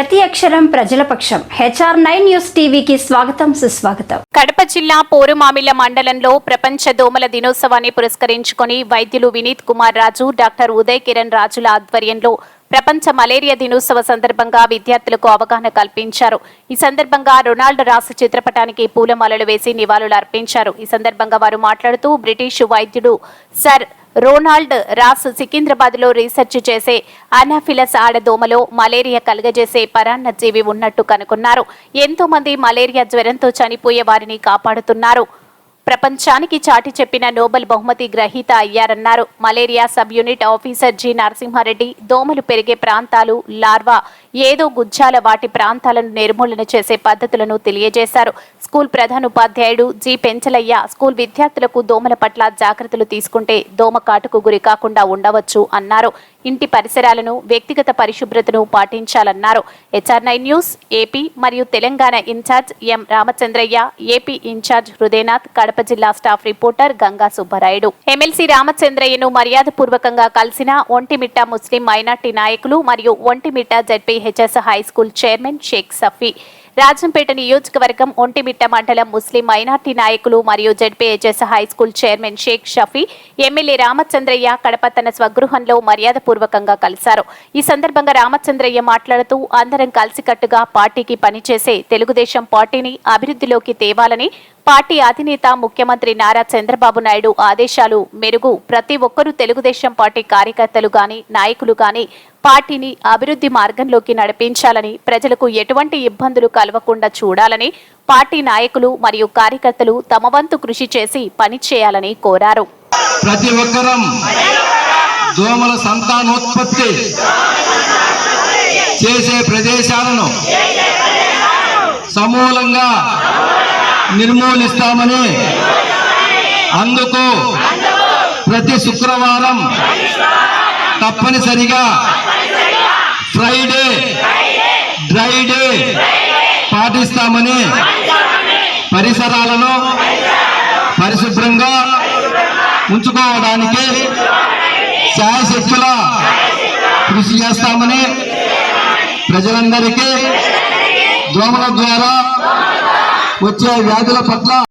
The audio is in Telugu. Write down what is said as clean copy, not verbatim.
ప్రతి అక్షరం ప్రజల పక్షం. HR9 న్యూస్ టీవీకి స్వాగతం, సుస్వాగతం. కడప జిల్లా పోరుమామిళ్ల మండలంలో ప్రపంచ దోమల దినోత్సవాన్ని పురస్కరించుకొని వైద్యులు వినీత్ కుమార్ రాజు, డాక్టర్ ఉదయ్ కిరణ్ రాజుల ఆధ్వర్యంలో ప్రపంచ మలేరియా దినోత్సవ సందర్భంగా విద్యార్థులకు అవగాహన కల్పించారు. ఈ సందర్భంగా రొనాల్డ్ రాస్ చిత్రపటానికి పూలమాలలు వేసి నివాళులు అర్పించారు. ఈ సందర్భంగా వారు మాట్లాడుతూ బ్రిటిష్ వైద్యుడు సర్ రోనాల్డ్ రాస్ సికింద్రాబాద్ లో రీసెర్చ్ చేసే అనాఫిలస్ ఆడదోమలో మలేరియా కలుగజేసే పరాన్న జీవి ఉన్నట్టు కనుగొన్నారు. ఎంతో మంది మలేరియా జ్వరంతో చనిపోయే వారిని కాపాడుతున్నారు. ప్రపంచానికి చాటి చెప్పిన నోబెల్ బహుమతి గ్రహీత అయ్యారన్నారు. Malaria sub unit officer G Narasimha Reddy దోమలు పెరిగే ప్రాంతాలు, లార్వా ఏదో గుజ్జాల వాటి ప్రాంతాలను నిర్మూలన చేసే పద్ధతులను తెలియజేశారు. స్కూల్ ప్రధానోపాధ్యాయుడు జి పెంచలయ్య స్కూల్ విద్యార్థులకు దోమల పట్ల జాగ్రత్తలు తీసుకుంటే దోమ కాటుకు గురి కాకుండా ఉండవచ్చు అన్నారు. ఇంటి పరిసరాలను, వ్యక్తిగత పరిశుభ్రతను పాటించాలన్నారు. HR9 న్యూస్ ఏపీ మరియు Telangana incharge M Ramachandraiah, AP incharge Hridayanath, Kadapa జిల్లా staff reporter Ganga Subbarayudu, MLC రామచంద్రయ్యను మర్యాదపూర్వకంగా కలిసిన ఒంటిమిట్ట ముస్లిం మైనార్టీ నాయకులు మరియు Vontimitta ZPHS high school chairman Sheikh Safi, Rajampet నియోజకవర్గం ఒంటిమిట్ట మండలం ముస్లిం మైనార్టీ నాయకులు మరియు ZPHS high school chairman Sheikh Shafi, MLA Ramachandraiah Kadapa తన స్వగృహంలో మర్యాదపూర్వకంగా కలిశారు. ఈ సందర్భంగా రామచంద్రయ్య మాట్లాడుతూ అందరం కలిసికట్టుగా పార్టీకి పనిచేసే తెలుగుదేశం పార్టీని అభివృద్ధిలోకి తేవాలని, పార్టీ అధినేత ముఖ్యమంత్రి నారా చంద్రబాబు నాయుడు ఆదేశాలు మెరుగు ప్రతి ఒక్కరూ తెలుగుదేశం పార్టీ కార్యకర్తలు గాని, నాయకులు గాని పార్టీని అభివృద్ధి మార్గంలోకి నడిపించాలని, ప్రజలకు ఎటువంటి ఇబ్బందులు కలగకుండా చూడాలని పార్టీ నాయకులు మరియు కార్యకర్తలు తమ వంతు కృషి చేసి పనిచేయాలని కోరారు. ప్రతి ఒక్కరం దోమల సంతానోత్పత్తి చేసే ప్రదేశాలను సమూలంగా నిర్మూలిస్తామని, అందుకు ప్రతి శుక్రవారం తప్పనిసరిగా ఫ్రైడే డ్రై డే పాటిస్తామని, పరిసరాలను పరిశుభ్రంగా ఉంచుకోవడానికి శాయశక్తులా కృషి చేస్తామని, ప్రజలందరికీ దోమల ద్వారా వచ్చే వ్యాధుల పట్ల